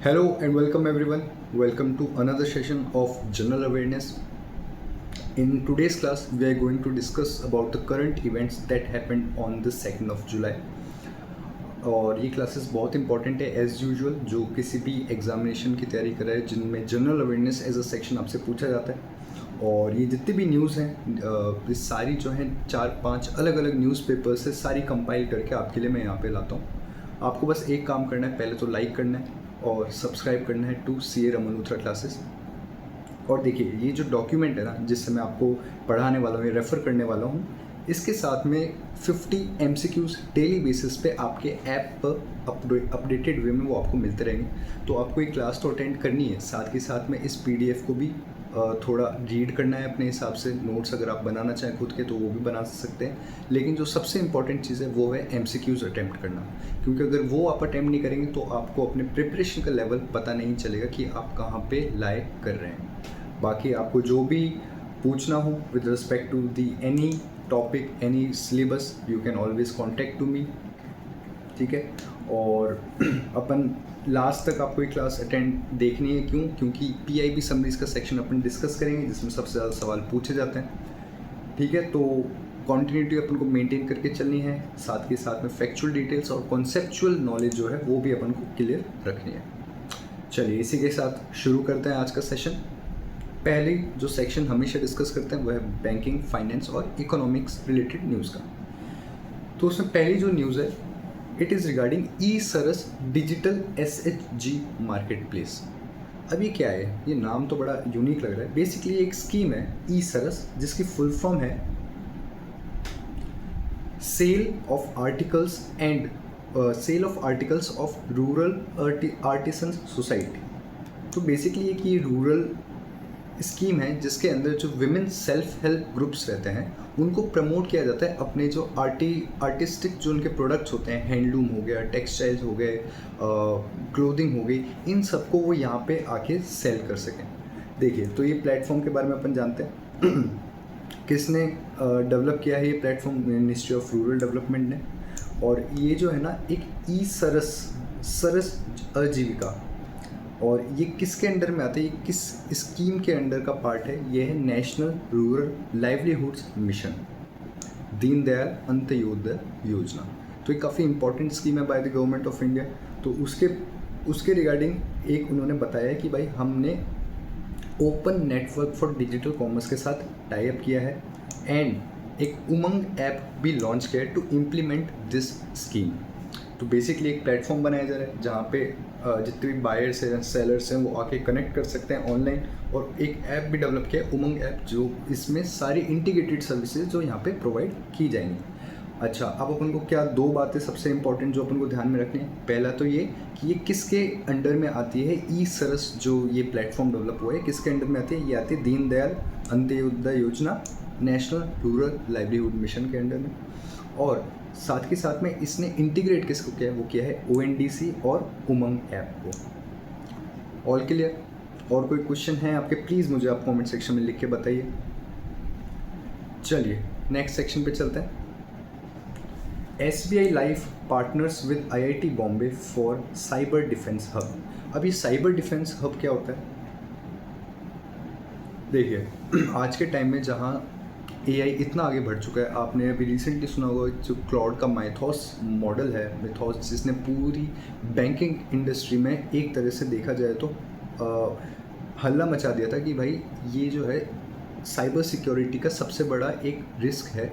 Hello and welcome everyone. Welcome to another session of General Awareness. In today's class, we are going to discuss about the current events that happened on the 2nd of July. और ये classes बहुत important है as usual जो किसी भी examination की तैयारी कर रहे हैं जिनमें general awareness as a section आपसे पूछा जाता है। और ये जितनी भी न्यूज़ हैं ये सारी जो हैं 4-5 अलग अलग न्यूज़पेपर से सारी कंपाइल करके आपके लिए मैं यहाँ पे लाता हूँ। आपको बस एक काम करना है, पहले तो लाइक करना है और सब्सक्राइब करना है to CA Raman Luthra classes. और देखिए ये जो डॉक्यूमेंट है ना जिससे मैं आपको पढ़ाने वाला हूँ, रेफ़र करने वाला हूँ, इसके साथ में 50 MCQs डेली बेसिस पे आपके ऐप पर अपडेटेड वे में वो आपको मिलते रहेंगे। तो आपको एक क्लास तो अटेंड करनी है, साथ के साथ में इस PDF को भी थोड़ा रीड करना है अपने हिसाब से। नोट्स अगर आप बनाना चाहें खुद के तो वो भी बना सकते हैं, लेकिन जो सबसे इंपॉर्टेंट चीज़ है वो है MCQs अटैम्प्ट करना, क्योंकि अगर वो आप अटैम्प्ट नहीं करेंगे तो आपको अपने प्रिपरेशन का लेवल पता नहीं चलेगा कि आप कहाँ पे लाए कर रहे हैं। बाकी आपको जो भी पूछना हो with respect to the any topic any syllabus you can always contact to me, ठीक है। और अपन लास्ट तक आपको एक क्लास अटेंड देखनी है, क्योंकि PIB समरीज का सेक्शन अपन डिस्कस करेंगे जिसमें सबसे ज़्यादा सवाल पूछे जाते हैं, ठीक है। तो कॉन्टिन्यूटी अपन को मेंटेन करके चलनी है, साथ के साथ में फैक्चुअल डिटेल्स और कॉन्सेप्चुअल नॉलेज जो है वो भी अपन को क्लियर रखनी है। चलिए इसी के साथ शुरू करते हैं आज का सेशन। पहले जो सेक्शन हमेशा डिस्कस करते हैं वो है बैंकिंग, फाइनेंस और इकोनॉमिक्स रिलेटेड न्यूज़ का। तो उसमें पहली जो न्यूज़ है it is regarding eSarus digital SHG market place. अब ये क्या है, ये नाम तो बड़ा यूनिक लग रहा है। बेसिकली एक स्कीम है eSarus जिसकी फुल फॉर्म है sale of articles of rural artisans society. तो बेसिकली एक ये रूरल स्कीम है जिसके अंदर जो विमेन सेल्फ हेल्प ग्रुप्स रहते हैं उनको प्रमोट किया जाता है अपने जो आर्टिस्टिक जो उनके प्रोडक्ट्स होते हैं, हैंडलूम हो गया, टेक्सटाइल्स हो गए, क्लोथिंग हो गई, इन सबको वो यहाँ पे आके सेल कर सकें। देखिए तो ये प्लेटफॉर्म के बारे में अपन जानते हैं किसने डेवलप किया है ये platform, ministry of rural development ने। और ये जो है ना एक सरस आजीविका, और ये किसके अंडर में आता है, ये किस स्कीम के अंडर का पार्ट है, ये है national rural livelihoods mission, Deendayal Antyodaya योजना। तो ये काफ़ी इंपॉर्टेंट स्कीम है by the government of India. तो उसके रिगार्डिंग एक उन्होंने बताया कि भाई हमने open network for digital commerce के साथ टाई अप किया है एंड एक उमंग ऐप भी लॉन्च किया है टू इम्प्लीमेंट दिस स्कीम। तो बेसिकली एक प्लेटफॉर्म बनाया जा रहा है जहाँ पे जितने भी बायर्स हैं सेलर्स हैं वो आके कनेक्ट कर सकते हैं ऑनलाइन, और एक ऐप भी डेवलप किया है उमंग ऐप, जो इसमें सारी इंटीग्रेटेड सर्विसेज जो यहाँ पे प्रोवाइड की जाएंगी। अच्छा, अब अपन को क्या दो बातें सबसे इंपॉर्टेंट जो अपन को ध्यान में रखनी है। पहला तो ये कि ये किसके अंडर में आती है, eSarus जो ये प्लेटफॉर्म डेवलप हुआ है किसके अंडर में आती है, ये आती है दीनदयाल अंत्योदय योजना, नेशनल रूरल लाइवलीहुड मिशन के अंडर में। और साथ के साथ में इसने इंटीग्रेट किसको किया है, वो किया है ONDC और उमंग ऐप को। All clear? और कोई क्वेश्चन है आपके, प्लीज़ मुझे आप कमेंट सेक्शन में लिख के बताइए। चलिए नेक्स्ट सेक्शन पे चलते हैं। SBI life partners with IIT Bombay for cyber defence hub. अब ये साइबर डिफेंस हब क्या होता है, देखिए आज के टाइम में जहाँ AI इतना आगे बढ़ चुका है, आपने अभी रिसेंटली सुना होगा जो क्लाउड का माइथॉस मॉडल है, मिथॉस, जिसने पूरी बैंकिंग इंडस्ट्री में एक तरह से देखा जाए तो हल्ला मचा दिया था कि भाई ये जो है साइबर सिक्योरिटी का सबसे बड़ा एक रिस्क है,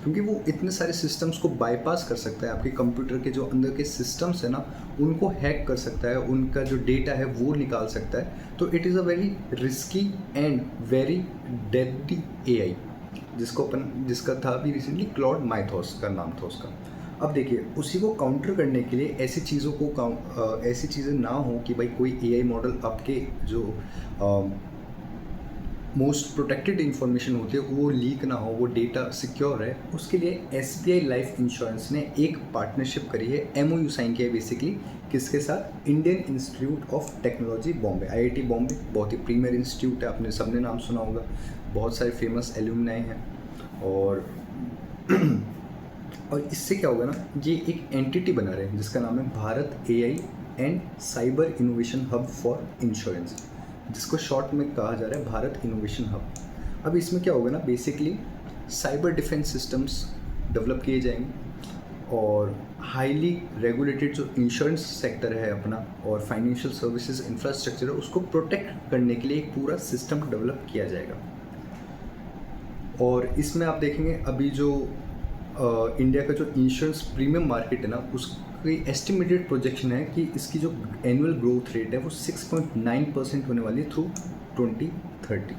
क्योंकि वो इतने सारे सिस्टम्स को बाईपास कर सकता है। आपके कंप्यूटर के जो अंदर के सिस्टम्स हैं ना उनको हैक कर सकता है, उनका जो डेटा है वो निकाल सकता है। तो it is a very risky and very deadly AI जिसका था अभी रिसेंटली क्लाउड माइथॉस का नाम था उसका। अब देखिए उसी को काउंटर करने के लिए ऐसी चीज़ें ना हो कि भाई कोई AI मॉडल आपके जो मोस्ट प्रोटेक्टेड इन्फॉर्मेशन होती है वो लीक ना हो, वो डेटा सिक्योर है, उसके लिए SBI लाइफ इंश्योरेंस ने एक पार्टनरशिप करी है, MOU साइन किया है बेसिकली किसके साथ, Indian institute of technology Bombay, IIT Bombay. बहुत ही प्रीमियर इंस्टीट्यूट है, आपने सबने नाम सुना होगा, बहुत सारे फेमस एल्यूमनाई हैं। और इससे क्या होगा ना, ये एक एंटिटी बना रहे हैं जिसका नाम है Bharat AI and cyber innovation hub for insurance, जिसको शॉर्ट में कहा जा रहा है भारत इनोवेशन हब। अब इसमें क्या होगा ना, basically cyber defence systems develop किए जाएंगे और हाईली रेगुलेटेड जो इंश्योरेंस सेक्टर है अपना और फाइनेंशियल सर्विसेज इंफ्रास्ट्रक्चर है उसको प्रोटेक्ट करने के लिए एक पूरा सिस्टम डेवलप किया जाएगा। और इसमें आप देखेंगे अभी जो इंडिया का जो इंश्योरेंस प्रीमियम मार्केट है ना, उसकी एस्टिमेटेड प्रोजेक्शन है कि इसकी जो एनुअल ग्रोथ रेट है वो 6.9% होने वाली है थ्रू 2030।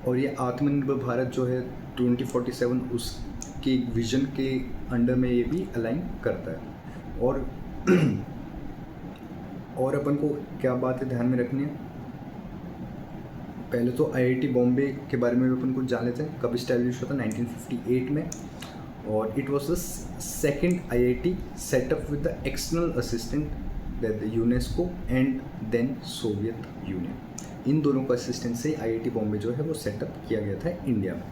और ये आत्मनिर्भर भारत जो है 2047 उसके विजन के अंडर में ये भी अलाइन करता है। और अपन को क्या बातें ध्यान में रखनी है, पहले तो आईआईटी बॉम्बे के बारे में भी अपन कुछ जान लेते हैं। कब इस्टेब्लिश हुआ था, 1958 में, और it was the second IIT setup with the external assistant the UNESCO and then Soviet Union. इन दोनों का असिस्टेंट से आईआईटी बॉम्बे जो है वो सेटअप किया गया था इंडिया में।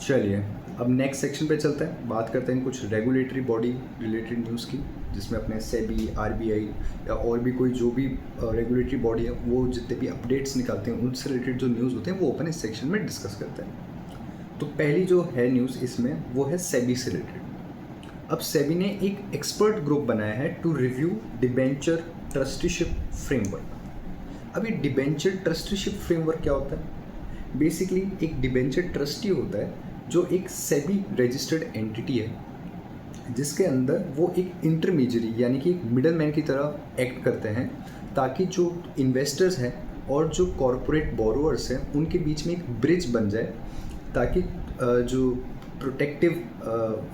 चलिए अब नेक्स्ट सेक्शन पे चलते हैं, बात करते हैं कुछ रेगुलेटरी बॉडी रिलेटेड न्यूज़ की, जिसमें अपने सेबी, आरबीआई या और भी कोई जो भी रेगुलेटरी बॉडी है वो जितने भी अपडेट्स निकालते हैं उनसे रिलेटेड जो न्यूज़ होते हैं वो अपन इस सेक्शन में डिस्कस करते हैं। तो पहली जो है न्यूज़ इसमें वो है सेबी से रिलेटेड। अब सेबी ने एक एक्सपर्ट ग्रुप बनाया है to review debenture trusteeship framework. अभी डिबेंचर ट्रस्टीशिप फ्रेमवर्क क्या होता है? बेसिकली एक डिबेंचर ट्रस्टी होता है जो एक सेबी रजिस्टर्ड एंटिटी है जिसके अंदर वो एक इंटरमीडियरी यानी कि एक मिडल मैन की तरह एक्ट करते हैं, ताकि जो इन्वेस्टर्स हैं और जो कॉरपोरेट बोरोअर्स हैं उनके बीच में एक ब्रिज बन जाए, ताकि जो प्रोटेक्टिव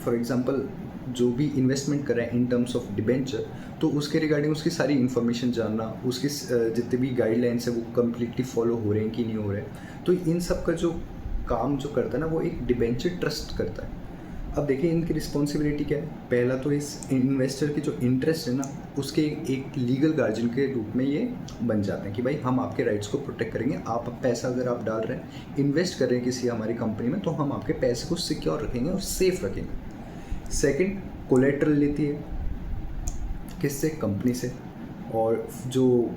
फॉर एग्जांपल जो भी इन्वेस्टमेंट कर रहे हैं इन टर्म्स ऑफ डिबेंचर, तो उसके रिगार्डिंग उसकी सारी इन्फॉर्मेशन जानना, उसके जितने भी गाइडलाइंस है वो कम्प्लीटली फॉलो हो रहे हैं कि नहीं हो रहे हैं, तो इन सब का जो काम जो करता है ना वो एक डिबेंचर ट्रस्ट करता है। अब देखिए इनकी रिस्पॉन्सिबिलिटी क्या है। पहला तो इस इन्वेस्टर की जो इंटरेस्ट है ना उसके एक लीगल गार्जियन के रूप में ये बन जाते हैं कि भाई हम आपके राइट्स को प्रोटेक्ट करेंगे। आप पैसा अगर आप डाल रहे हैं, इन्वेस्ट कर रहे हैं किसी हमारी कंपनी में, तो हम आपके पैसे को सिक्योर रखेंगे और सेफ रखेंगे। सेकंड, कोलेट्रल लेती है किससे? कंपनी से, और जो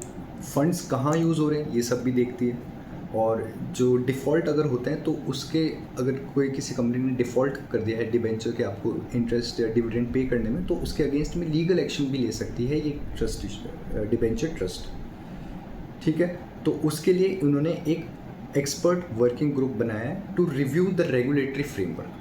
फंड्स कहाँ यूज़ हो रहे हैं ये सब भी देखती है। और जो डिफ़ॉल्ट अगर होते हैं तो उसके, अगर कोई किसी कंपनी ने डिफ़ॉल्ट कर दिया है डिबेंचर के आपको इंटरेस्ट या डिविडेंड पे करने में, तो उसके अगेंस्ट में लीगल एक्शन भी ले सकती है ये ट्रस्ट, डिबेंचर ट्रस्ट। ठीक है, तो उसके लिए उन्होंने एक एक्सपर्ट वर्किंग ग्रुप बनाया है to review the regulatory framework.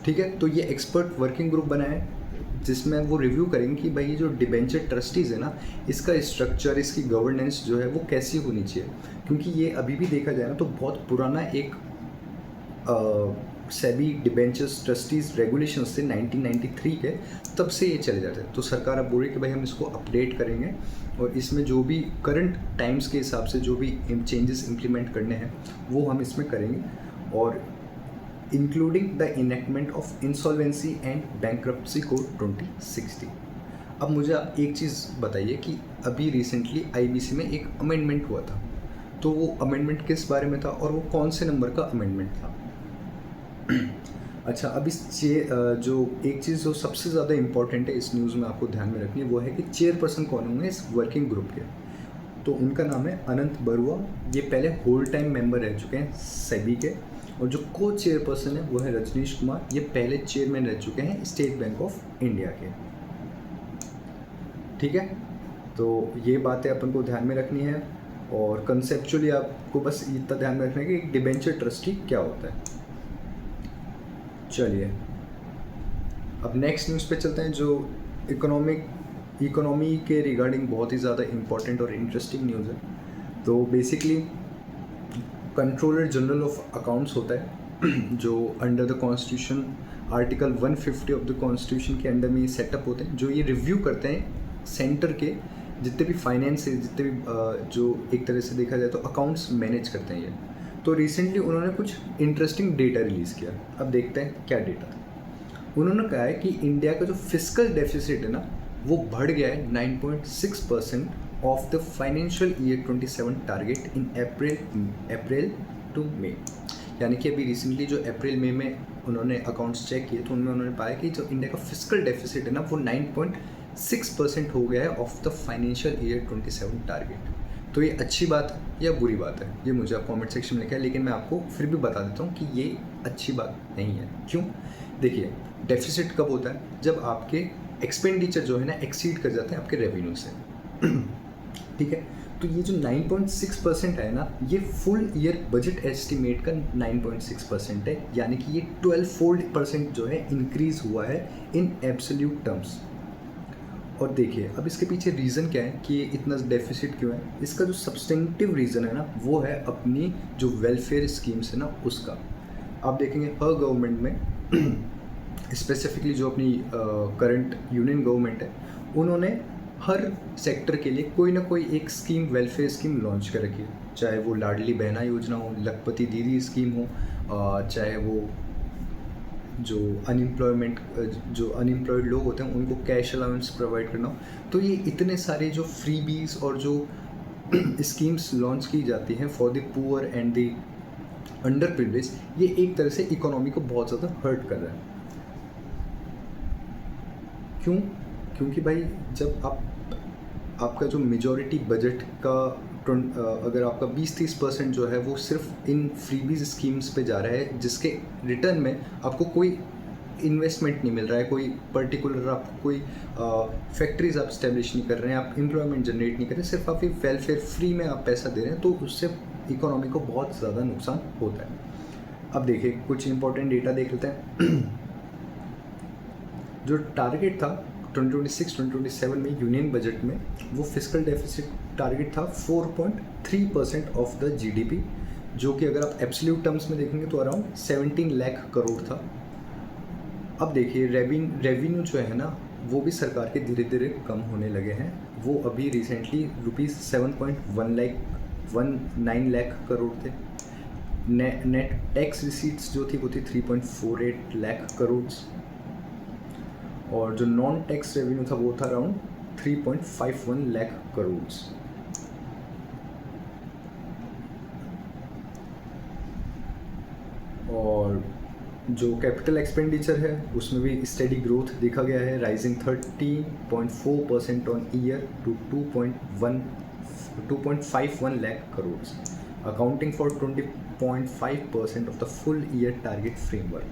ठीक है, तो ये एक्सपर्ट वर्किंग ग्रुप बनाया है जिसमें वो रिव्यू करेंगे कि भाई जो डिबेंचर ट्रस्टीज़ है ना, इसका स्ट्रक्चर, इसकी गवर्नेंस जो है वो कैसी होनी चाहिए। क्योंकि ये अभी भी देखा जाए ना तो बहुत पुराना एक सेबी डिबेंचर्स ट्रस्टीज़ रेगुलेशन से 1993 के तब से ये चले जाते हैं। तो सरकार अब बोल रही है कि भाई हम इसको अपडेट करेंगे और इसमें जो भी करंट टाइम्स के हिसाब से जो भी चेंजेस इम्प्लीमेंट करने हैं वो हम इसमें करेंगे, और including the enactment of insolvency and bankruptcy code 2060। अब मुझे आप एक चीज़ बताइए कि अभी रिसेंटली आईबीसी में एक अमेंडमेंट हुआ था, तो वो अमेंडमेंट किस बारे में था और वो कौन से नंबर का अमेंडमेंट था? अच्छा, अब इस जो एक चीज़ जो सबसे ज़्यादा इंपॉर्टेंट है इस न्यूज़ में आपको ध्यान में रखनी है वो है कि चेयरपर्सन कौन होंगे इस वर्किंग ग्रुप के। तो उनका नाम है अनंत बरुआ। ये पहले होल टाइम मेंबर रह चुके हैं सेबी के, और जो को चेयरपर्सन है वो है रजनीश कुमार। ये पहले चेयरमैन रह चुके हैं स्टेट बैंक ऑफ इंडिया के। ठीक है, तो ये बातें अपन को ध्यान में रखनी है, और कंसेप्चुअली आपको बस इतना ध्यान में रखना है कि एक डिबेंचर ट्रस्टी क्या होता है। चलिए अब नेक्स्ट न्यूज़ पे चलते हैं, जो इकोनॉमी के रिगार्डिंग बहुत ही ज़्यादा इम्पॉर्टेंट और इंटरेस्टिंग न्यूज़ है। तो basically controller general of accounts होता है जो under the constitution article 150 of the constitution के अंडर में ये सेटअप होते हैं, जो ये रिव्यू करते हैं सेंटर के जितने भी फाइनेंस है, जितने भी जो एक तरह से देखा जाए तो अकाउंट्स मैनेज करते हैं ये। तो रिसेंटली उन्होंने कुछ इंटरेस्टिंग डेटा रिलीज़ किया। अब देखते हैं क्या डेटा था। उन्होंने कहा है कि इंडिया का जो फिस्कल डेफिसिट है ना वो बढ़ गया है 9.6% of the financial year 27 target in April to May. यानी कि अभी रिसेंटली जो अप्रैल मई में उन्होंने अकाउंट्स चेक किए तो उनमें उन्होंने पाया कि जो इंडिया का फिस्कल डेफिसिट है ना वो 9.6% हो गया है of the financial year 27 target. तो ये अच्छी बात है या बुरी बात है, ये मुझे आप कमेंट सेक्शन में लिखा है, लेकिन मैं आपको फिर भी बता देता हूँ कि ये अच्छी बात नहीं है। क्यों? देखिए, डेफिसिट कब होता है? जब आपके एक्सपेंडिचर जो है ना एक्सीड कर जाते हैं आपके रेवेन्यू से। ठीक है, तो ये जो 9.6% है ना, ये फुल ईयर बजट एस्टिमेट का 9.6% है, यानी कि ये 12% जो है इंक्रीज हुआ है इन एब्सोल्यूट टर्म्स। और देखिए, अब इसके पीछे रीज़न क्या है कि ये इतना डेफिसिट क्यों है? इसका जो सब्सटेंटिव रीज़न है ना वो है अपनी जो वेलफेयर स्कीम्स है ना उसका। आप देखेंगे हर गवर्नमेंट में स्पेसिफिकली जो अपनी करंट यूनियन गवर्नमेंट है, उन्होंने हर सेक्टर के लिए कोई ना कोई एक स्कीम, वेलफेयर स्कीम लॉन्च कर रखी है। चाहे वो लाडली बहना योजना हो, लखपति दीदी स्कीम हो, चाहे वो जो अनएम्प्लॉयड लोग होते हैं उनको कैश अलाउंस प्रोवाइड करना हो। तो ये इतने सारे जो फ्रीबीज और जो स्कीम्स लॉन्च की जाती हैं for the poor and the under privilege, ये एक तरह से इकोनॉमी को बहुत ज़्यादा हर्ट कर रहा है। क्यों? क्योंकि भाई जब आपका जो मेजॉरिटी बजट का अगर आपका 20-30% जो है वो सिर्फ इन फ्रीबीज स्कीम्स पे जा रहा है, जिसके रिटर्न में आपको कोई इन्वेस्टमेंट नहीं मिल रहा है, कोई पर्टिकुलर आपको कोई फैक्ट्रीज आप स्टैब्लिश नहीं कर रहे हैं, आप एम्प्लॉयमेंट जनरेट नहीं कर रहे हैं, सिर्फ आप ये वेलफेयर फ्री में आप पैसा दे रहे हैं, तो उससे इकोनॉमी को बहुत ज़्यादा नुकसान होता है। अब देखिए, कुछ इंपॉर्टेंट डेटा देख लेते हैं। जो टारगेट था 2026-2027 में यूनियन बजट में, वो फिस्कल डेफिसिट टारगेट था 4.3% ऑफ द जीडीपी, जो कि अगर आप एब्सोल्यूट टर्म्स में देखेंगे तो अराउंड 17 लाख करोड़ था। अब देखिए, रेवेन्यू जो है ना वो भी सरकार के धीरे धीरे कम होने लगे हैं। वो अभी रिसेंटली ₹7.19 लाख करोड़ थे। नेट टैक्स रिसीट्स जो थी वो थी 3.48 लाख करोड़, और जो नॉन टैक्स रेवेन्यू था वो था अराउंड 3.51 लाख करोड़। और जो कैपिटल एक्सपेंडिचर है उसमें भी स्टेडी ग्रोथ देखा गया है, rising 13.4% on year to 2.51 lakh crore, accounting for 20.5% of the full year target framework.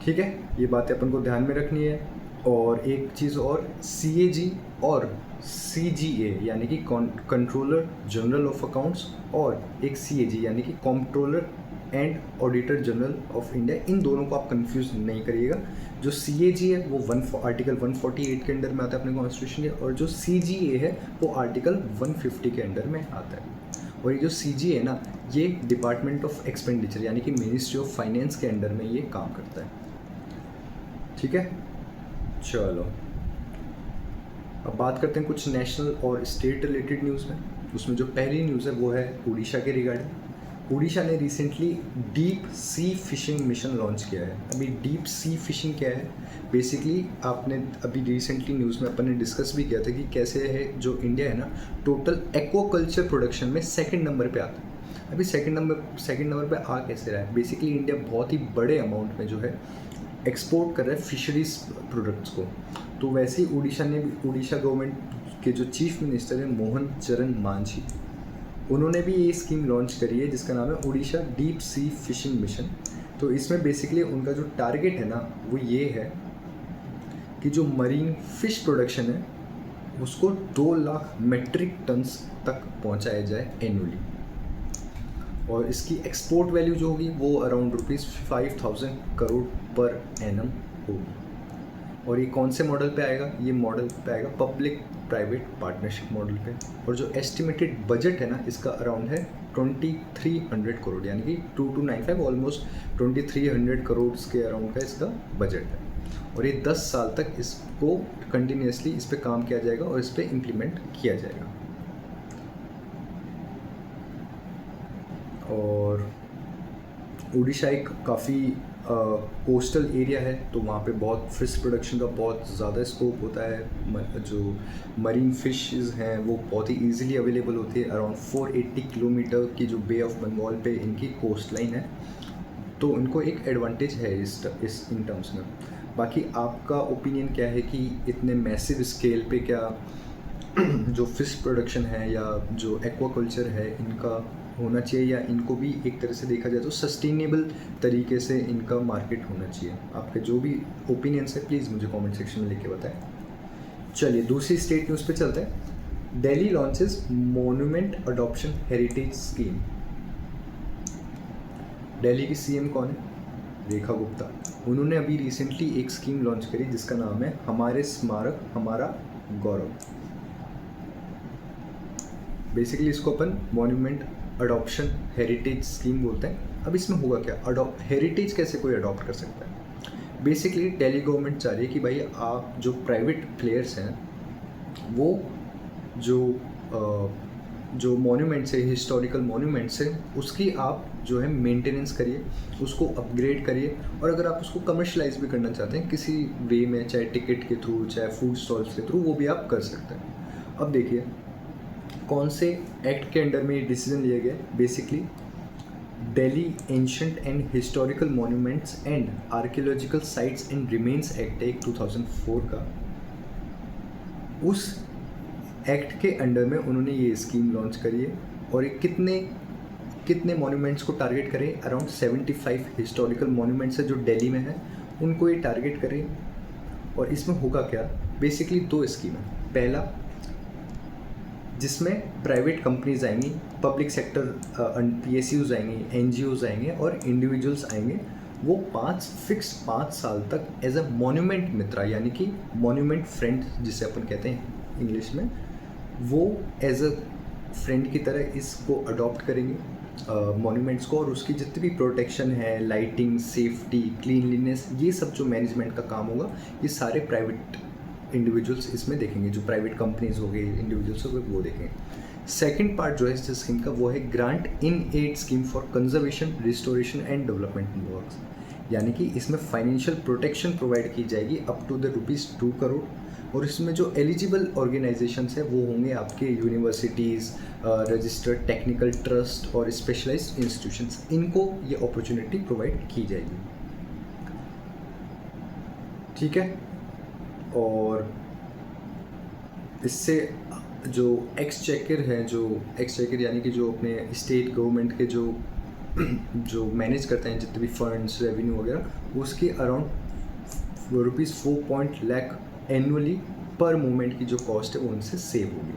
ठीक है, ये बातें अपन को ध्यान में रखनी है। और एक चीज़ और, CAG और CGA यानी कि कंट्रोलर जनरल ऑफ अकाउंट्स, और एक CAG यानी कि controller and auditor general of India, इन दोनों को आप कंफ्यूज नहीं करिएगा। जो CAG है वो आर्टिकल 148 के अंडर में आता है अपने कॉन्स्टिट्यूशन के, और जो CGA है वो आर्टिकल 150 के अंडर में आता है। और ये जो CGA है ना, ये डिपार्टमेंट ऑफ एक्सपेंडिचर यानी कि मिनिस्ट्री ऑफ फाइनेंस के अंडर में ये काम करता है। ठीक है, चलो अब बात करते हैं कुछ नेशनल और स्टेट रिलेटेड न्यूज़ में। उसमें जो पहली न्यूज़ है वो है उड़ीसा के रिगार्डिंग। उड़ीसा ने recently deep sea fishing mission launch किया है। अभी डीप सी फिशिंग क्या है? बेसिकली आपने अभी रिसेंटली न्यूज़ में अपन ने डिस्कस भी किया था कि कैसे है जो इंडिया है ना, टोटल एक्वाकल्चर प्रोडक्शन में सेकंड नंबर पे आता है। अभी सेकंड नंबर पे आ कैसे रहा है? बेसिकली इंडिया बहुत ही बड़े अमाउंट में जो है एक्सपोर्ट कर रहा है फिशरीज प्रोडक्ट्स को। तो वैसे ही उड़ीसा गवर्नमेंट के जो चीफ मिनिस्टर हैं मोहन चरण मांझी, उन्होंने भी ये स्कीम लॉन्च करी है जिसका नाम है Orissa deep sea fishing mission. तो इसमें बेसिकली उनका जो टारगेट है ना वो ये है कि जो मरीन फिश प्रोडक्शन है उसको 2 लाख मेट्रिक टन्स तक पहुंचाया जाए एनुअली, और इसकी एक्सपोर्ट वैल्यू जो होगी वो अराउंड ₹5,000 करोड़ पर एनम होगी। और ये कौन से मॉडल पे आएगा? ये मॉडल पे आएगा पब्लिक प्राइवेट पार्टनरशिप मॉडल पे। और जो एस्टिमेटेड बजट है ना इसका अराउंड है 2300 करोड़, यानी कि 2295 ऑलमोस्ट 2300 करोड़ के अराउंड का इसका बजट है। और ये 10 साल तक इसको कंटिन्यूसली इस पर काम किया जाएगा और इस पर इम्प्लीमेंट किया जाएगा। और उड़ीसा एक काफ़ी कोस्टल एरिया है, तो वहाँ पे बहुत फिश प्रोडक्शन का बहुत ज़्यादा स्कोप होता है। जो मरीन फिशेस हैं वो बहुत ही इजीली अवेलेबल होती है। अराउंड 480 किलोमीटर की जो बे ऑफ बंगाल पे इनकी कोस्ट लाइन है। तो उनको एक एडवांटेज है इस इन टर्म्स में। बाकी आपका ओपिनियन क्या है कि इतने मैसिव स्केल पे क्या जो फिश प्रोडक्शन है या जो एक्वाकल्चर है इनका होना चाहिए, या इनको भी एक तरह से देखा जाए तो सस्टेनेबल तरीके से इनका मार्केट होना चाहिए? आपके जो भी ओपिनियंस है प्लीज़ मुझे कमेंट सेक्शन में लिख के बताएं। चलिए दूसरी स्टेट न्यूज़ पे चलते हैं। Delhi launches monument adoption heritage scheme. Delhi की सीएम कौन है? रेखा गुप्ता। उन्होंने अभी रिसेंटली एक स्कीम लॉन्च करी जिसका नाम है हमारे स्मारक हमारा गौरव। बेसिकली इसको अपन मॉन्यूमेंट अडॉप्शन हेरिटेज स्कीम बोलते हैं। अब इसमें होगा क्या, हेरिटेज कैसे कोई अडॉप्ट कर सकता है? बेसिकली दिल्ली गवर्नमेंट चाह रही है कि भाई आप जो प्राइवेट प्लेयर्स हैं वो जो मॉन्यूमेंट्स है, हिस्टोरिकल मॉन्यूमेंट्स है, उसकी आप जो है मेंटेनेंस करिए, उसको अपग्रेड करिए, और अगर आप उसको कमर्शलाइज भी करना चाहते हैं किसी वे में, चाहे टिकट के थ्रू चाहे फूड स्टॉल्स के थ्रू, वो भी आप कर सकते हैं। अब देखिए कौन से एक्ट के अंडर में ये डिसीजन लिया गया। Basically Delhi ancient and historical monuments and archaeological sites and remains act है 2004 का, उस एक्ट के अंडर में उन्होंने ये स्कीम लॉन्च करी है। और ये कितने मॉन्यूमेंट्स को टारगेट करें? अराउंड 75 हिस्टोरिकल मॉन्यूमेंट्स है जो दिल्ली में है, उनको ये टारगेट करें। और इसमें होगा क्या, बेसिकली दो स्कीम है। पहला जिसमें प्राइवेट कंपनीज आएंगी, पब्लिक सेक्टर PSUs आएंगे, NGOs आएंगे और इंडिविजुअल्स आएंगे। वो 5 साल तक एज अ मॉन्यूमेंट मित्रा, यानी कि मॉन्यूमेंट फ्रेंड जिसे अपन कहते हैं इंग्लिश में, वो एज अ फ्रेंड की तरह इसको अडॉप्ट करेंगे मॉन्यूमेंट्स को, और उसकी जितनी भी प्रोटेक्शन है, लाइटिंग, सेफ्टी, क्लीनलीनेस, ये सब जो मैनेजमेंट का काम होगा ये सारे प्राइवेट इंडिविजुअल्स इसमें देखेंगे। जो प्राइवेट कंपनीज हो गई, इंडिविजुअल्स हो गए, वो देखेंगे। सेकेंड पार्ट जो है इस स्कीम का वो है grant in aid scheme for conservation, restoration and development works. यानी कि इसमें फाइनेंशियल प्रोटेक्शन प्रोवाइड की जाएगी अप टू द ₹2 करोड़। और इसमें जो एलिजिबल ऑर्गेनाइजेशंस है वो होंगे आपके यूनिवर्सिटीज़, रजिस्टर्ड टेक्निकल ट्रस्ट और स्पेशलाइज्ड इंस्टीट्यूशंस। इनको ये अपॉर्चुनिटी प्रोवाइड की जाएगी। ठीक है। और इससे जो एक्सचेकर है, जो एक्सचेकर यानी कि जो अपने स्टेट गवर्नमेंट के जो मैनेज करते हैं जितने भी फंड्स, रेवेन्यू वगैरह, उसकी अराउंड ₹4 लाख एनुअली पर मोमेंट की जो कॉस्ट है वो उनसे सेव होगी।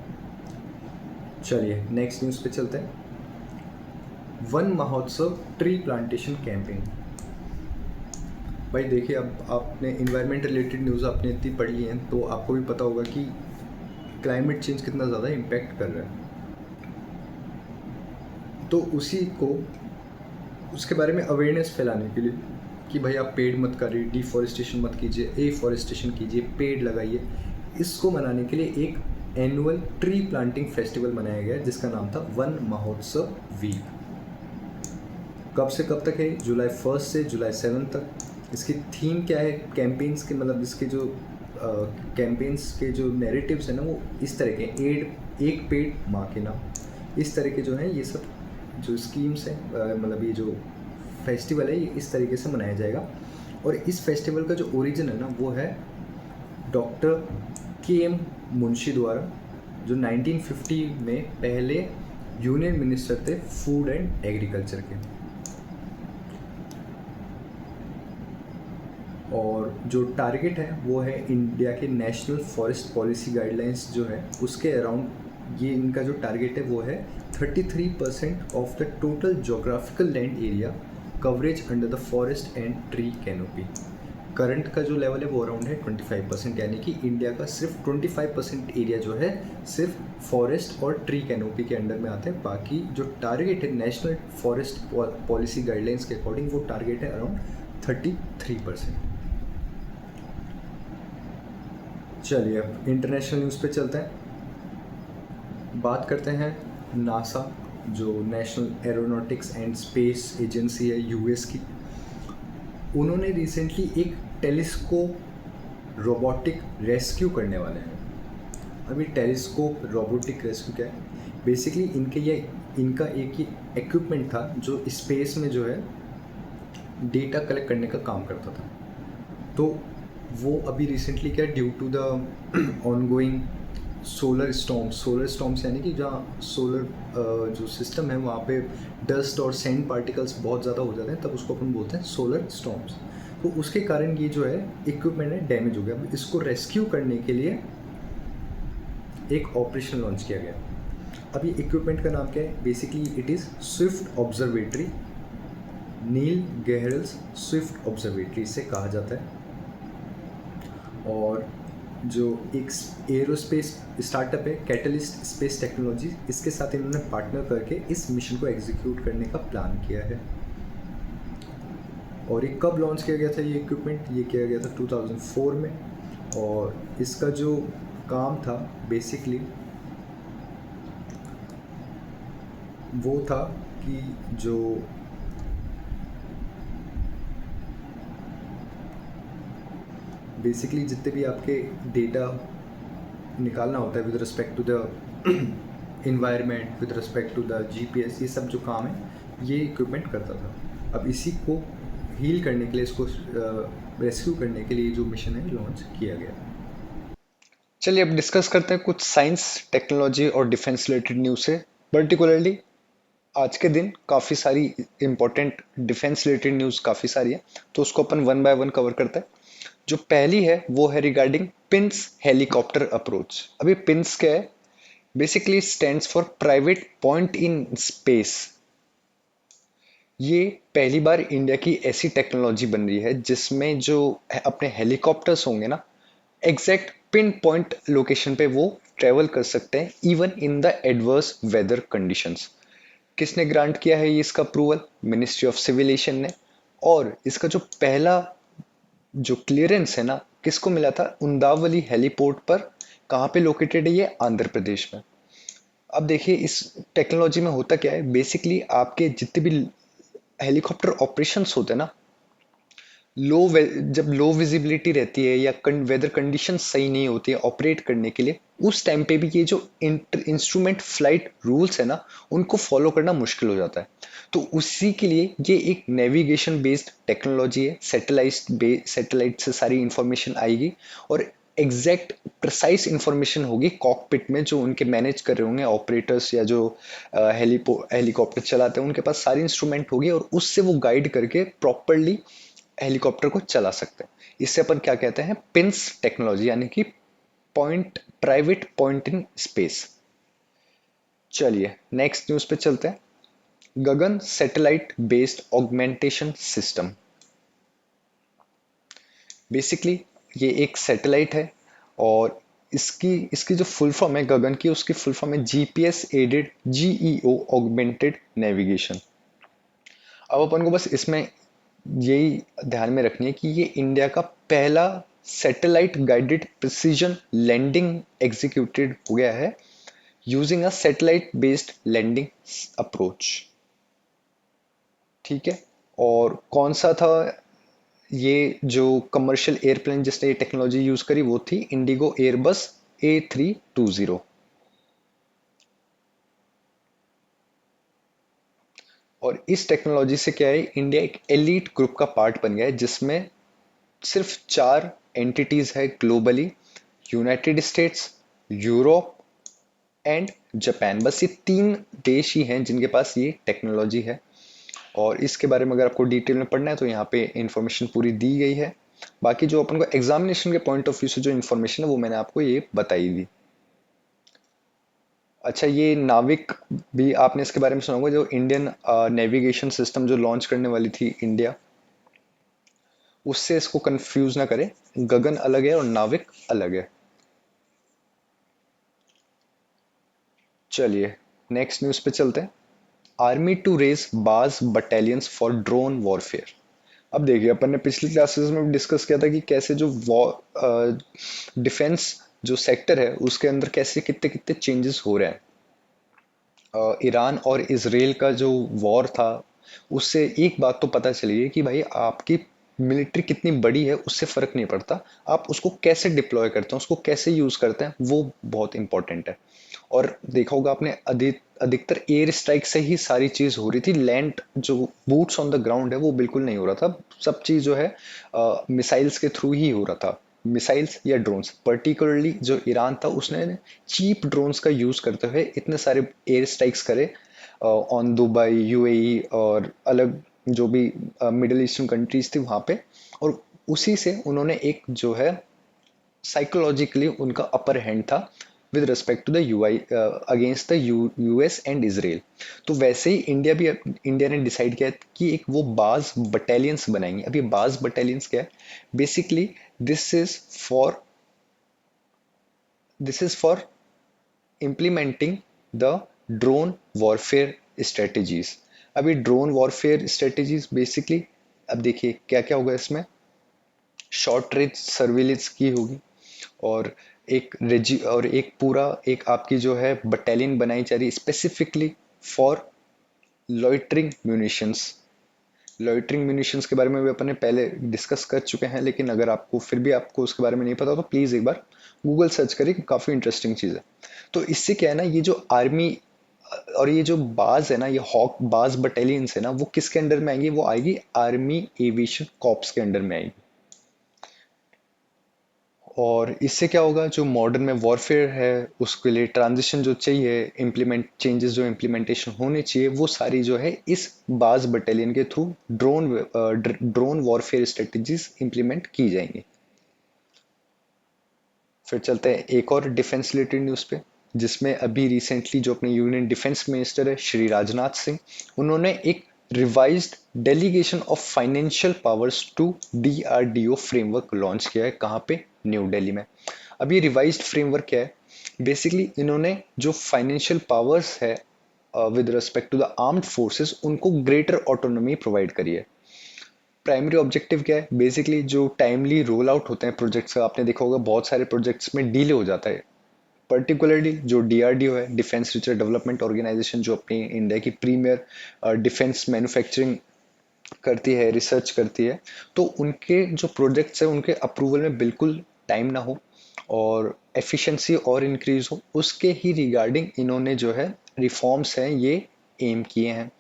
चलिए नेक्स्ट न्यूज़ पे चलते हैं। वन महोत्सव ट्री प्लांटेशन कैंपेन। भाई देखिए, अब आपने इन्वायरमेंट रिलेटेड न्यूज़ आपने इतनी पढ़ ली हैं तो आपको भी पता होगा कि क्लाइमेट चेंज कितना ज़्यादा इम्पैक्ट कर रहा है। तो उसके बारे में अवेयरनेस फैलाने के लिए कि भाई आप पेड़ मत करिए, डिफॉरेस्टेशन मत कीजिए, एफॉरेस्टेशन कीजिए, पेड़ लगाइए, इसको मनाने के लिए एक एनुअल ट्री प्लांटिंग फेस्टिवल मनाया गया जिसका नाम था वन महोत्सव वीक। कब से कब तक है? जुलाई 1 से जुलाई 7 तक। इसकी थीम क्या है? कैंपेन्स के, मतलब इसके जो कैंपेन्स के जो नैरेटिव्स हैं ना, वो इस तरह के, एक पेड़ माँ के नाम, इस तरह के जो हैं ये सब जो स्कीम्स हैं, मतलब ये जो फेस्टिवल है ये इस तरीके से मनाया जाएगा। और इस फेस्टिवल का जो ओरिजिन है ना वो है डॉक्टर KM मुंशी द्वारा, जो 1950 में पहले यूनियन मिनिस्टर थे फूड एंड एग्रीकल्चर के। और जो टारगेट है वो है इंडिया के नेशनल फॉरेस्ट पॉलिसी गाइडलाइंस जो है उसके अराउंड, ये इनका जो टारगेट है वो है 33% of the total geographical land area coverage under the forest and tree canopy. Current का जो लेवल है वो अराउंड है 25%, यानी कि इंडिया का सिर्फ 25% एरिया जो है सिर्फ फॉरेस्ट और ट्री कैनोपी के अंडर में आते हैं। बाकी जो टारगेट है नेशनल फॉरेस्ट पॉलिसी गाइडलाइंस के अकॉर्डिंग वो टारगेट है अराउंड 33%। चलिए अब इंटरनेशनल न्यूज़ पे चलते हैं। बात करते हैं नासा, जो national aeronautics and space agency है US की। उन्होंने रिसेंटली एक टेलीस्कोप रोबोटिक रेस्क्यू करने वाले हैं। अभी टेलीस्कोप रोबोटिक रेस्क्यू क्या है? बेसिकली इनका एक ही इक्विपमेंट था जो स्पेस में जो है डेटा कलेक्ट करने का काम करता था। तो वो अभी रिसेंटली क्या, due to the ongoing solar storms यानी कि जहाँ सोलर जो सिस्टम है वहाँ पे डस्ट और सैंड पार्टिकल्स बहुत ज़्यादा हो जाते हैं, तब उसको अपन बोलते हैं सोलर स्टॉर्म्स। तो उसके कारण ये जो है इक्विपमेंट है डैमेज हो गया। अब इसको रेस्क्यू करने के लिए एक ऑपरेशन लॉन्च किया गया। अब ये इक्विपमेंट का नाम क्या है? Basically it is Swift Observatory, Neil Gehrels Swift Observatory से कहा जाता है। और जो एक एरोस्पेस स्टार्टअप है कैटलिस्ट स्पेस टेक्नोलॉजी, इसके साथ इन्होंने पार्टनर करके इस मिशन को एग्जीक्यूट करने का प्लान किया है। और ये कब लॉन्च किया गया था ये इक्विपमेंट? ये किया गया था 2004 में। और इसका जो काम था बेसिकली वो था कि जो बेसिकली जितने भी आपके डेटा निकालना होता है with respect to the environment, with respect to the GPS, ये सब जो काम है ये इक्विपमेंट करता था। अब इसी को हील करने के लिए, इसको रेस्क्यू करने के लिए जो मिशन है लॉन्च किया गया। चलिए अब डिस्कस करते हैं कुछ साइंस, टेक्नोलॉजी और डिफेंस रिलेटेड न्यूज़ से। पर्टिकुलरली आज के दिन काफ़ी सारी इंपॉर्टेंट डिफेंस रिलेटेड न्यूज़ काफ़ी सारी है, तो उसको अपन वन बाय वन कवर करते हैं। जो पहली है वो है रिगार्डिंग पिंस हेलीकॉप्टर अप्रोच। अभी पिंस क्या है? Basically stands for private point in space. ये पहली बार इंडिया की ऐसी टेक्नोलॉजी बन रही है जिसमें जो अपने हेलीकॉप्टर्स होंगे ना, एग्जैक्ट पिन पॉइंट लोकेशन पे वो ट्रेवल कर सकते हैं even in the adverse weather conditions. किसने ग्रांट किया है ये इसका अप्रूवल? मिनिस्ट्री ऑफ सिविलेशन ने। और इसका जो पहला जो क्लियरेंस है ना, किसको मिला था? उंदावली हेलीपोर्ट पर। कहाँ पे लोकेटेड है ये? आंध्र प्रदेश में। अब देखिए इस टेक्नोलॉजी में होता क्या है, बेसिकली आपके जितने भी हेलीकॉप्टर ऑपरेशंस होते हैं ना, जब लो विजिबिलिटी रहती है या वेदर कंडीशन सही नहीं होती है ऑपरेट करने के लिए, उस टाइम पे भी ये जो इंस्ट्रूमेंट फ्लाइट रूल्स है ना, उनको फॉलो करना मुश्किल हो जाता है। तो उसी के लिए ये एक नेविगेशन बेस्ड टेक्नोलॉजी है। सैटेलाइट से सारी इंफॉर्मेशन आएगी और एग्जैक्ट प्रिसाइज इंफॉर्मेशन होगी कॉकपिट में, जो उनके मैनेज कर रहे होंगे ऑपरेटर्स या जो हेलीकॉप्टर चलाते हैं, उनके पास सारी इंस्ट्रूमेंट होगी और उससे वो गाइड करके प्रॉपरली हेलीकॉप्टर को चला सकते हैं। इससे अपन क्या कहते हैं? पिंस टेक्नोलॉजी, यानी कि point, private point in space. चलिए नेक्स्ट न्यूज पे चलते हैं। Gagan satellite based augmentation system. Basically ये एक सैटेलाइट है और इसकी इसकी जो फुल फॉर्म है गगन की, उसकी फुल फॉर्म है GPS aided GEO augmented navigation. अब अपन को बस इसमें यही ध्यान में रखनी है कि ये इंडिया का पहला satellite guided precision landing executed हो गया है using a satellite based landing approach. ठीक है। और कौन सा था ये जो कमर्शियल एयरप्लेन जिसने ये टेक्नोलॉजी यूज करी? वो थी इंडिगो एयरबस A320। और इस टेक्नोलॉजी से क्या है, इंडिया एक एलीट ग्रुप का पार्ट बन गया है जिसमें सिर्फ 4 एंटिटीज है globally: United states, Europe and Japan. बस ये 3 देश ही हैं जिनके पास ये टेक्नोलॉजी है। और इसके बारे में अगर आपको डिटेल में पढ़ना है तो यहाँ पे इंफॉर्मेशन पूरी दी गई है। बाकी जो अपन को एग्जामिनेशन के पॉइंट ऑफ व्यू से जो इंफॉर्मेशन है वो मैंने आपको ये बताई दी। अच्छा, ये नाविक भी आपने इसके बारे में सुना होगा, जो इंडियन नेविगेशन सिस्टम जो लॉन्च करने वाली थी इंडिया, उससे इसको कंफ्यूज ना करें। गगन अलग है और नाविक अलग है। चलिए नेक्स्ट न्यूज पे चलते हैं। आर्मी टू रेज बाज बटालियंस फॉर ड्रोन वॉरफेयर। अब देखिए अपन ने पिछली क्लासेस में भी डिस्कस किया था कि कैसे जो डिफेंस जो सेक्टर है उसके अंदर कैसे कितने कितने चेंजेस हो रहे हैं। ईरान और इसराइल का जो वॉर था, उससे एक बात तो पता चली है कि भाई आपकी मिलिट्री कितनी बड़ी है उससे फर्क नहीं पड़ता, आप उसको कैसे डिप्लॉय करते हैं, उसको कैसे यूज करते हैं, वो बहुत इंपॉर्टेंट है। और देखा होगा आपने, अधिकतर एयर स्ट्राइक से ही सारी चीज हो रही थी, लैंड जो बूट्स ऑन द ग्राउंड है वो बिल्कुल नहीं हो रहा था, सब चीज जो है मिसाइल्स के थ्रू ही हो रहा था। मिसाइल्स या ड्रोन्स, पर्टिकुलरली जो ईरान था उसने चीप ड्रोन्स का यूज करते हुए इतने सारे एयर स्ट्राइक्स करे ऑन दुबई, यूएई और अलग जो भी मिडिल ईस्टर्न कंट्रीज थी वहां पे। और उसी से उन्होंने एक जो है साइकोलॉजिकली उनका अपर हैंड था with respect to the UI against the US and Israel. तो वैसे ही इंडिया ने डिसाइड किया कि एक वो बाज बटालियंस बनाएंगे। अब ये बाज बटालियंस क्या है, basically this is for this is for implementing the drone warfare strategies. अब ये ड्रोन वॉरफेयर स्ट्रेटेजीज बेसिकली, अब देखिए क्या क्या होगा इसमें, शॉर्ट रेंज सर्विलेंस की होगी, और एक पूरा एक आपकी जो है बटालियन बनाई जा रही है specifically for loitering munitions. Loitering munitions के बारे में भी अपन ने पहले डिस्कस कर चुके हैं, लेकिन अगर आपको फिर भी आपको उसके बारे में नहीं पता तो प्लीज एक बार गूगल सर्च करिए, काफी इंटरेस्टिंग चीज है। तो इससे क्या है ना, ये जो आर्मी और ये जो बाज है ना, ये हॉक बाज बटालियंस है ना, वो किसके अंडर में आएंगी, वो आएगी आर्मी एविएशन कॉर्प्स के अंडर में आएगी। और इससे क्या होगा, जो मॉडर्न में वॉरफेयर है उसके लिए ट्रांजिशन जो चाहिए, इम्प्लीमेंट चेंजेस जो इम्प्लीमेंटेशन होने चाहिए, वो सारी जो है इस बाज बटालियन के through drone warfare strategies implement की जाएंगी। फिर चलते हैं एक और डिफेंस रिलेटेड न्यूज़ पे, जिसमें अभी रिसेंटली जो अपने यूनियन डिफेंस मिनिस्टर है श्री राजनाथ सिंह, उन्होंने एक revised delegation of financial powers to DRDO framework launch किया है। कहाँ पे, न्यू दिल्ली में। अब ये रिवाइज्ड फ्रेमवर्क क्या है, बेसिकली इन्होंने जो फाइनेंशियल पावर्स है with respect to the armed forces, उनको ग्रेटर ऑटोनॉमी प्रोवाइड करी है। प्राइमरी ऑब्जेक्टिव क्या है, बेसिकली जो टाइमली रोल आउट होते हैं प्रोजेक्ट्स का, आपने देखा होगा बहुत सारे प्रोजेक्ट्स में डिले हो जाता है। पर्टिकुलरली जो डीआरडीओ है, डिफेंस रिसर्च डेवलपमेंट ऑर्गेनाइजेशन, जो अपनी इंडिया की प्रीमियर डिफेंस मैन्युफैक्चरिंग करती है, रिसर्च करती है, तो उनके जो प्रोजेक्ट्स हैं उनके अप्रूवल में बिल्कुल टाइम ना हो और एफिशिएंसी और इंक्रीज हो, उसके ही रिगार्डिंग इन्होंने जो है रिफॉर्म्स हैं ये एम किए हैं।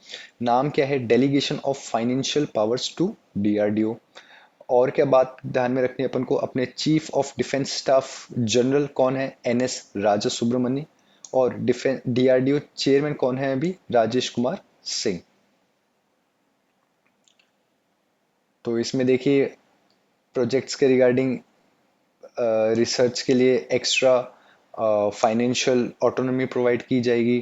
नाम क्या है, delegation of financial powers to DRDO. और क्या बात ध्यान में रखनी है अपन को, अपने chief of defence staff general कौन है, एनएस राजा सुब्रमण्य। और डिफेंस डीआरडीओ चेयरमैन कौन है, अभी राजेश कुमार सिंह। तो इसमें देखिए प्रोजेक्ट्स के रिगार्डिंग रिसर्च के लिए एक्स्ट्रा फाइनेंशियल ऑटोनॉमी प्रोवाइड की जाएगी,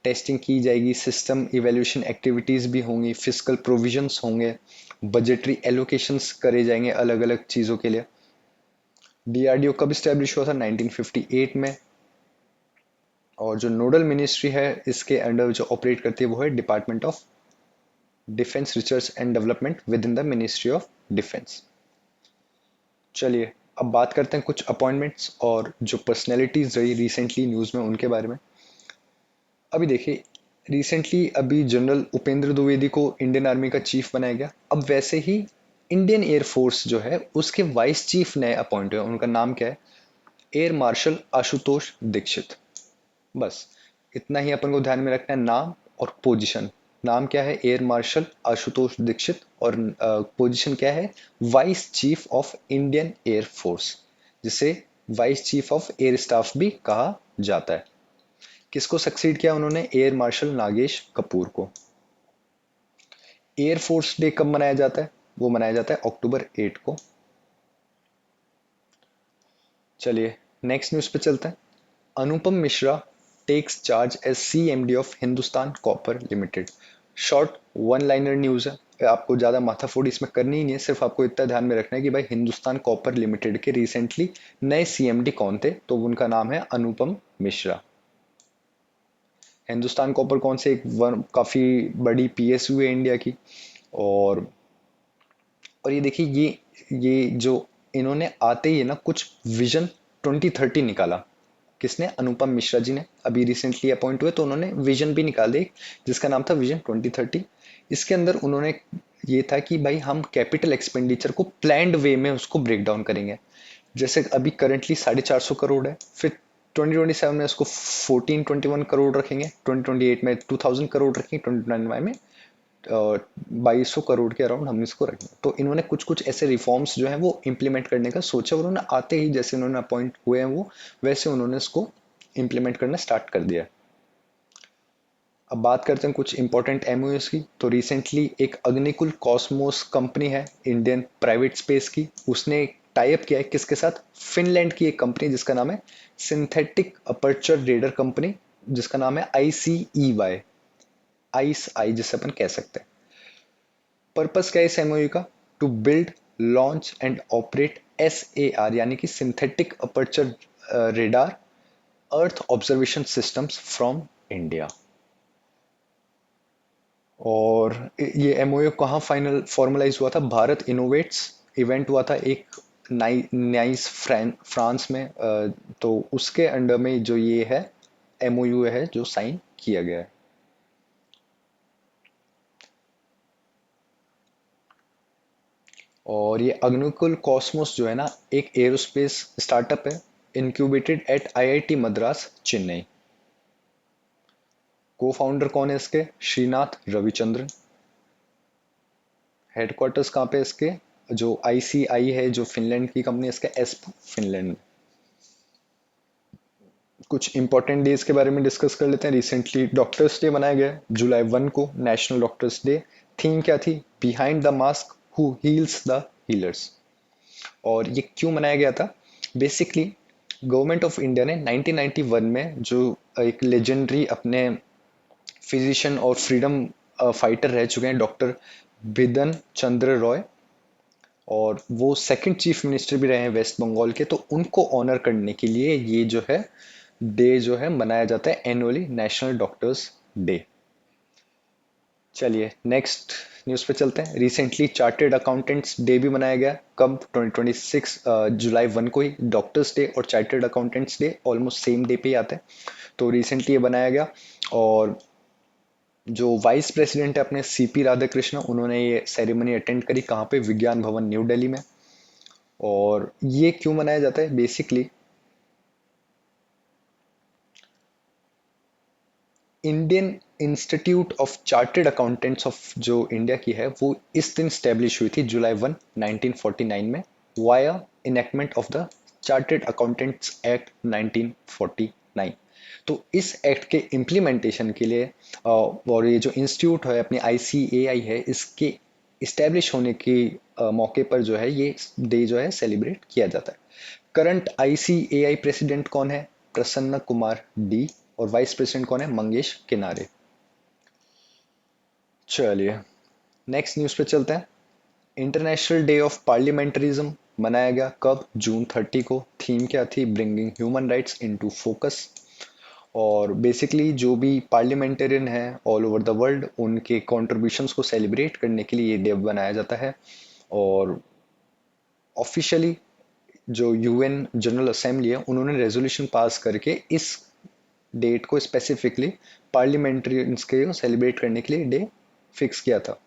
टेस्टिंग की जाएगी, सिस्टम इवैल्यूएशन एक्टिविटीज़ भी होंगी, फिजिकल प्रोविजंस होंगे, बजटरी एलोकेशंस करे जाएंगे अलग अलग चीज़ों के लिए। डीआरडीओ कब स्टैब्लिश हुआ था, 1958 में। और जो नोडल मिनिस्ट्री है इसके अंडर जो ऑपरेट करती है वो है department of defence research and development with in the ministry of defence. चलिए अब बात करते हैं कुछ अपॉइंटमेंट्स और जो पर्सनैलिटीज रही रिसेंटली न्यूज़ में उनके बारे में। अभी देखिए रिसेंटली अभी जनरल उपेंद्र द्विवेदी को इंडियन आर्मी का चीफ बनाया गया। अब वैसे ही इंडियन एयर फोर्स जो है उसके वाइस चीफ नए अपॉइंट हुए, उनका नाम क्या है, एयर मार्शल आशुतोष दीक्षित। बस इतना ही अपन को ध्यान में रखना है, नाम और पोजीशन। नाम क्या है, एयर मार्शल आशुतोष दीक्षित, और पोजीशन क्या है, vice chief of Indian Air Force, जिसे vice chief of air staff भी कहा जाता है। किसको सक्सीड किया उन्होंने, एयर मार्शल नागेश कपूर को। एयर फोर्स डे कब मनाया जाता है, वो मनाया जाता है अक्टूबर 8 को। चलिए नेक्स्ट न्यूज पे चलते हैं। Anupam Mishra takes charge as CMD of Hindustan copper limited. Short one liner news है, आपको ज्यादा माथाफोड़ी इसमें करनी ही नहीं है, सिर्फ आपको इतना ध्यान में रखना है कि भाई हिंदुस्तान कॉपर लिमिटेड के रिसेंटली नए सीएमडी कौन थे, तो उनका नाम है अनुपम मिश्रा। हिंदुस्तान कॉपर कौन से, एक काफी बड़ी पीएसयू है इंडिया की। और ये देखिए ये जो इन्होंने आते ही है ना कुछ विजन 2030 निकाला। किसने, अनुपम मिश्रा जी ने, अभी रिसेंटली अपॉइंट हुए तो उन्होंने विजन भी निकाल दी जिसका नाम था विजन 2030। इसके अंदर उन्होंने ये था कि भाई हम कैपिटल एक्सपेंडिचर को प्लान्ड वे में उसको ब्रेक डाउन करेंगे। जैसे अभी करंटली 450 करोड़ है, फिर 2027 में उसको 1421 करोड़ रखेंगे, 2028 में 2000 करोड़ रखेंगे, 2029 में 2200 करोड़ के अराउंड हम इसको रखेंगे। तो इन्होंने कुछ कुछ ऐसे रिफॉर्म्स जो हैं वो इम्प्लीमेंट करने का सोचा, और उन्होंने आते ही जैसे उन्होंने अपॉइंट हुए हैं वो वैसे उन्होंने इसको इम्प्लीमेंट करना स्टार्ट कर दिया। अब बात करते हैं कुछ इंपॉर्टेंट एमओयूज की। तो रिसेंटली एक अग्निकुल कॉस्मोस कंपनी है इंडियन प्राइवेट स्पेस की, उसने टाई अप किया है किसके साथ? फिनलैंड की एक कंपनी जिसका नाम है सिंथेटिक अपर्चर रेडर कंपनी, जिसका नाम है ICEY, आइस आई जिसे अपन कह सकते हैं। पर्पस क्या है इस एमओयू का? To build, launch and operate SAR यानी कि synthetic aperture radar earth observation systems from India. और ये एमओयू कहाँ फाइनल फॉर्मलाइज हुआ था? भारत इनोवेट्स इवेंट हुआ था एक नाइस फ्रांस में। तो उसके अंडर में जो ये है एमओयू है जो साइन किया गया है। और ये अग्निकुल कॉस्मोस जो है ना, एक एरोस्पेस स्टार्टअप है, incubated at IIT Madras Chennai. Co-founder कौन है इसके? श्रीनाथ रविचंद्रन। हेडक्वार्टर्स कहाँ पे इसके? जो ICI है जो फिनलैंड की कंपनी है, इसका एस्पो फिनलैंड में। कुछ इंपॉर्टेंट डेज के बारे में डिस्कस कर लेते हैं। रिसेंटली डॉक्टर्स डे मनाया गया जुलाई 1 को, नेशनल डॉक्टर्स डे। थीम क्या थी? Behind the mask who heels the healers. और ये क्यों मनाया गया था? बेसिकली गवर्नमेंट ऑफ इंडिया ने 1991 में जो एक लेजेंडरी अपने फिजिशियन और फ्रीडम फाइटर रह चुके हैं डॉक्टर बिधन चंद्र रॉय, और वो सेकंड चीफ मिनिस्टर भी रहे हैं वेस्ट बंगाल के, तो उनको ऑनर करने के लिए ये जो है डे जो है मनाया जाता है एनुअली, नेशनल डॉक्टर्स डे। चलिए नेक्स्ट न्यूज़ पे चलते हैं। रिसेंटली चार्टेड अकाउंटेंट्स डे भी मनाया गया। कब? 2026 जुलाई 1 को ही। डॉक्टर्स डे और chartered accountants day almost same day पे ही आते हैं, तो रिसेंटली ये बनाया गया। और जो वाइस प्रेसिडेंट है अपने CP राधाकृष्ण, उन्होंने ये सेरेमनी अटेंड करी। कहाँ पे? विज्ञान भवन न्यू दिल्ली में। और ये क्यों मनाया जाता है? Basically Indian institute of chartered accountants of जो इंडिया की है वो इस दिन स्टैब्लिश हुई थी जुलाई 1 1949 में, via enactment of the chartered accountants act 1949। तो इस एक्ट के इम्प्लीमेंटेशन के लिए और ये जो इंस्टीट्यूट है अपनी ICAI है, इसके इस्टेब्लिश होने के मौके पर जो है ये डे जो है सेलिब्रेट किया जाता है। करंट ICAI प्रेसिडेंट कौन है? प्रसन्न कुमार D। और वाइस प्रेसिडेंट कौन है? मंगेश किनारे। चलिए नेक्स्ट न्यूज़ पे चलते हैं। इंटरनेशनल डे ऑफ पार्लियामेंटरिज्म मनाया गया। कब? जून 30 को। थीम क्या थी? Bringing human rights into focus. और बेसिकली जो भी पार्लियामेंटेरियन है ऑल ओवर द वर्ल्ड, उनके कॉन्ट्रीब्यूशंस को सेलिब्रेट करने के लिए ये डे बनाया जाता है। और ऑफिशियली जो UN जनरल असेंबली है उन्होंने रेजोल्यूशन पास करके इस डेट को स्पेसिफिकली पार्लियामेंट्रियंस के सेलिब्रेट करने के लिए डे फिक्स किया था।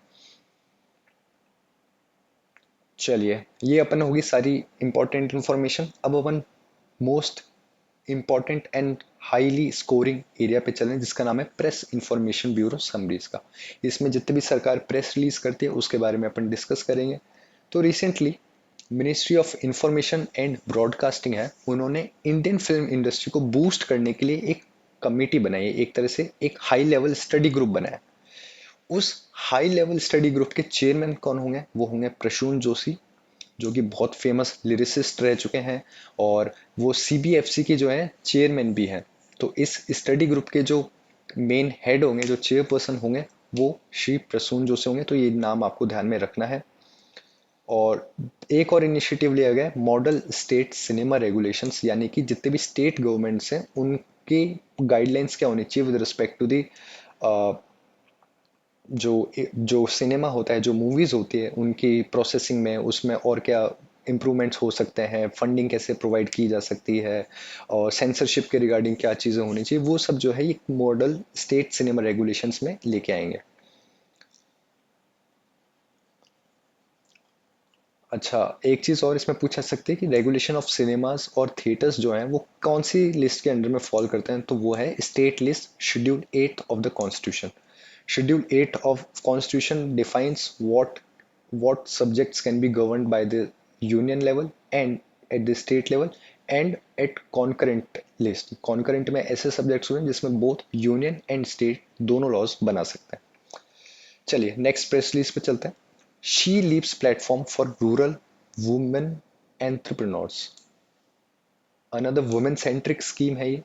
चलिए ये अपन होगी सारी इंपॉर्टेंट इंफॉर्मेशन। अब अपन most important and highly scoring area पे चलें, जिसका नाम है प्रेस इंफॉर्मेशन ब्यूरो समरीज का। इसमें जितने भी सरकार प्रेस रिलीज करती है उसके बारे में अपन डिस्कस करेंगे। तो recently ministry of information and broadcasting है, उन्होंने इंडियन फिल्म इंडस्ट्री को बूस्ट करने के लिए एक कमेटी बनाई है, एक तरह से एक हाई लेवल स्टडी ग्रुप बनाया। उस हाई लेवल स्टडी ग्रुप के चेयरमैन कौन होंगे? वो होंगे प्रसून जोशी, जो कि बहुत फेमस लिरिसिस्ट रह चुके हैं, और वो CBFC के जो है चेयरमैन भी हैं। तो इस स्टडी ग्रुप के जो मेन हेड होंगे, जो चेयरपर्सन होंगे, वो श्री प्रसून जोशी होंगे। तो ये नाम आपको ध्यान में रखना है। और एक और इनिशिएटिव लिया गया है, मॉडल स्टेट सिनेमा रेगुलेशंस, यानी कि जितने भी स्टेट गवर्नमेंट्स हैं उनकी गाइडलाइंस क्या होनी चाहिए विद रिस्पेक्ट टू दी जो जो सिनेमा होता है, जो मूवीज होती है उनकी प्रोसेसिंग में, उसमें और क्या इम्प्रूवमेंट्स हो सकते हैं, फंडिंग कैसे प्रोवाइड की जा सकती है, और सेंसरशिप के रिगार्डिंग क्या चीज़ें होनी चाहिए, वो सब जो है ये मॉडल स्टेट सिनेमा रेगुलेशंस में लेके आएंगे। अच्छा, एक चीज और इसमें पूछा सकते हैं कि रेगुलेशन ऑफ सिनेमास और थिएटर्स जो हैं वो कौन सी लिस्ट के अंडर में फॉल करते हैं, तो वो है state list schedule 8 of the constitution. Schedule 8 of constitution defines what subjects can be governed by the union level and at the state level and at concurrent list। concurrent में ऐसे subjects हुए हैं जिसमें बोथ यूनियन एंड स्टेट दोनों laws बना सकते हैं। चलिए नेक्स्ट प्रेस रिलीज पे चलते हैं। She leaves platform for rural women entrepreneurs, another women centric scheme है ये।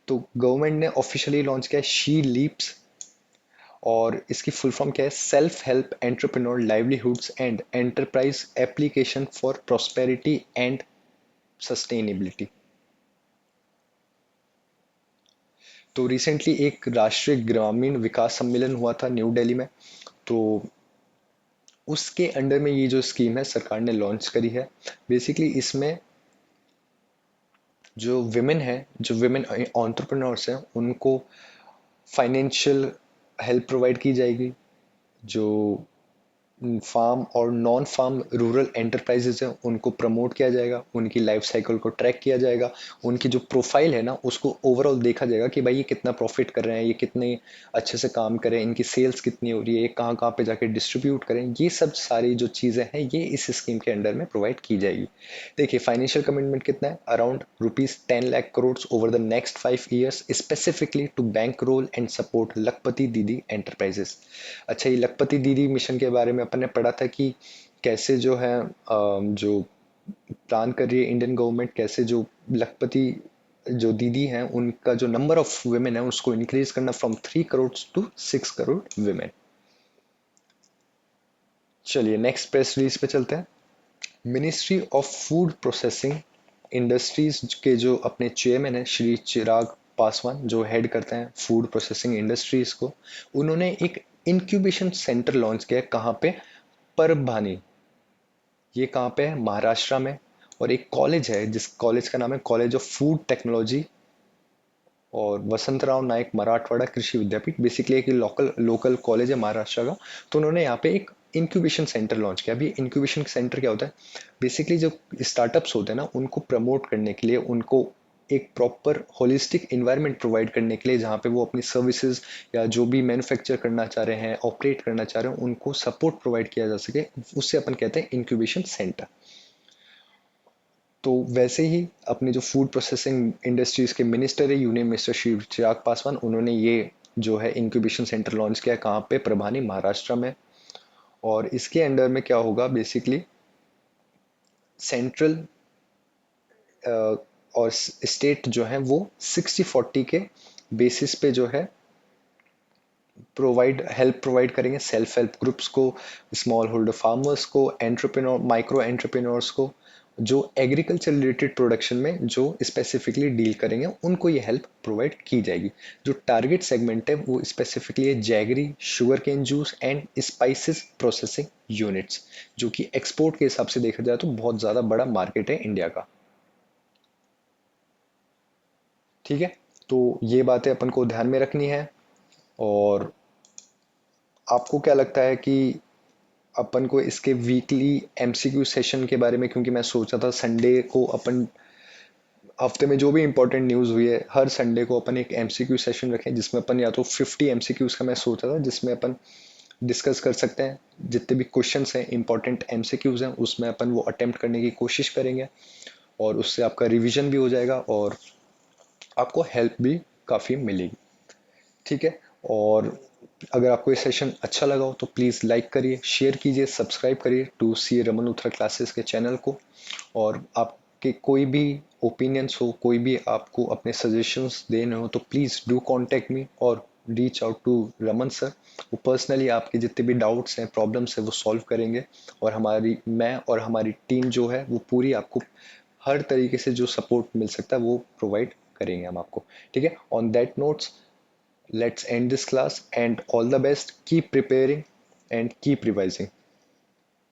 तो गवर्नमेंट ने ऑफिशियली लॉन्च किया है शी लीव्स, और इसकी फुल फॉर्म क्या है, self help entrepreneur livelihoods and enterprise application for prosperity and sustainability. तो रिसेंटली एक राष्ट्रीय ग्रामीण विकास सम्मेलन हुआ था न्यू दिल्ली में, तो उसके अंडर में ये जो स्कीम है सरकार ने लॉन्च करी है। बेसिकली इसमें जो विमेन है, जो विमेन एंटरप्रेन्योर्स हैं, उनको फाइनेंशियल हेल्प प्रोवाइड की जाएगी। जो फार्म और नॉन फार्म रूरल एंटरप्राइजेज हैं उनको प्रमोट किया जाएगा, उनकी लाइफ साइकिल को ट्रैक किया जाएगा, उनकी जो प्रोफाइल है ना उसको ओवरऑल देखा जाएगा कि भाई ये कितना प्रॉफिट कर रहे हैं, ये कितने अच्छे से काम कर रहे हैं, इनकी सेल्स कितनी हो रही है, ये कहाँ कहाँ पे जाके डिस्ट्रीब्यूट करें। ये सब सारी जो चीज़ें हैं ये इस स्कीम के अंडर में प्रोवाइड की जाएगी। देखिए फाइनेंशियल कमिटमेंट कितना है, around ₹10 lakh crore over the next 5 years specifically to bankroll and support Lakhpati Didi enterprises. अच्छा, ये लखपति दीदी मिशन के बारे में अपन ने पढ़ा था कि कैसे जो है जो प्लान कर रही है इंडियन गवर्नमेंट, कैसे जो लखपति जो दीदी हैं उनका जो नंबर ऑफ वुमेन है उसको इंक्रीज करना from 3 crore to 6 crore women. चलिए नेक्स्ट प्रेस रिलीज पे चलते हैं। Ministry of food processing industries के जो अपने चेयरमैन है श्री चिराग पासवान, जो हेड करते हैं फूड प्रोसेसिंग इंडस्ट्रीज को, उन्होंने एक इंक्यूबेशन सेंटर लॉन्च किया है। कहाँ पे, परभवानी। ये कहाँ पे है, महाराष्ट्र में। और एक कॉलेज है जिस कॉलेज का नाम है कॉलेज ऑफ फूड टेक्नोलॉजी और वसंतराव नायक मराठवाड़ा कृषि विद्यापीठ। बेसिकली एक लोकल लोकल कॉलेज है महाराष्ट्र का। तो उन्होंने यहाँ पे एक इंक्यूबेशन सेंटर लॉन्च किया। अभी इंक्यूबेशन सेंटर क्या होता है, बेसिकली जो स्टार्टअप्स होते हैं ना उनको प्रमोट करने के लिए, उनको एक प्रॉपर होलिस्टिक इन्वायरमेंट प्रोवाइड करने के लिए, जहाँ पे वो अपनी सर्विसेज या जो भी मैन्युफैक्चर करना चाह रहे हैं, ऑपरेट करना चाह रहे हैं, उनको सपोर्ट प्रोवाइड किया जा सके, उससे अपन कहते हैं इंक्यूबेशन सेंटर। तो वैसे ही अपने जो फूड प्रोसेसिंग इंडस्ट्रीज के मिनिस्टर है यूनियन मिनिस्टर श्री चिराग पासवान, उन्होंने ये जो है इंक्यूबेशन सेंटर लॉन्च किया। कहाँ पे, प्रभानी महाराष्ट्र में। और इसके अंडर में क्या होगा, बेसिकली सेंट्रल और स्टेट जो है वो 60-40 के बेसिस पे जो है हेल्प प्रोवाइड करेंगे सेल्फ हेल्प ग्रुप्स को, स्मॉल होल्डर फार्मर्स को, एंटरप्रेन्योर माइक्रो एंटरप्रेन्योर्स को, जो एग्रीकल्चर रिलेटेड प्रोडक्शन में जो स्पेसिफिकली डील करेंगे उनको ये हेल्प प्रोवाइड की जाएगी। जो टारगेट सेगमेंट है वो स्पेसिफिकली है jaggery, sugarcane juice and spices processing units, जो कि एक्सपोर्ट के हिसाब से देखा जाए तो बहुत ज़्यादा बड़ा मार्केट है इंडिया का। ठीक है, तो ये बातें अपन को ध्यान में रखनी है। और आपको क्या लगता है कि अपन को इसके वीकली एमसीक्यू सेशन के बारे में, क्योंकि मैं सोचा था संडे को अपन हफ्ते में जो भी इंपॉर्टेंट न्यूज़ हुई है हर संडे को अपन एक एमसीक्यू सेशन रखें, जिसमें अपन या तो 50 एमसीक्यूज का मैं सोचा था जिसमें अपन डिस्कस कर सकते हैं। जितने भी क्वेश्चंस हैं इंपॉर्टेंट एमसीक्यूज हैं उसमें अपन वो अटेम्प्ट करने की कोशिश करेंगे, और उससे आपका रिवीजन भी हो जाएगा और आपको हेल्प भी काफ़ी मिलेगी। ठीक है, और अगर आपको ये सेशन अच्छा लगा हो तो प्लीज़ लाइक करिए, शेयर कीजिए, सब्सक्राइब करिए to C Raman Luthra classes के चैनल को। और आपके कोई भी ओपिनियंस हो, कोई भी आपको अपने सजेशंस देने हो तो प्लीज़ डू कॉन्टेक्ट मी और reach out to Raman sir. वो पर्सनली आपके जितने भी डाउट्स हैं, प्रॉब्लम्स हैं, वो सॉल्व करेंगे। और मैं और हमारी टीम जो है वो पूरी आपको हर तरीके से जो सपोर्ट मिल सकता है वो प्रोवाइड करेंगे हम आपको। ठीक है, on that notes let's end this class and all the best. Keep preparing and keep revising.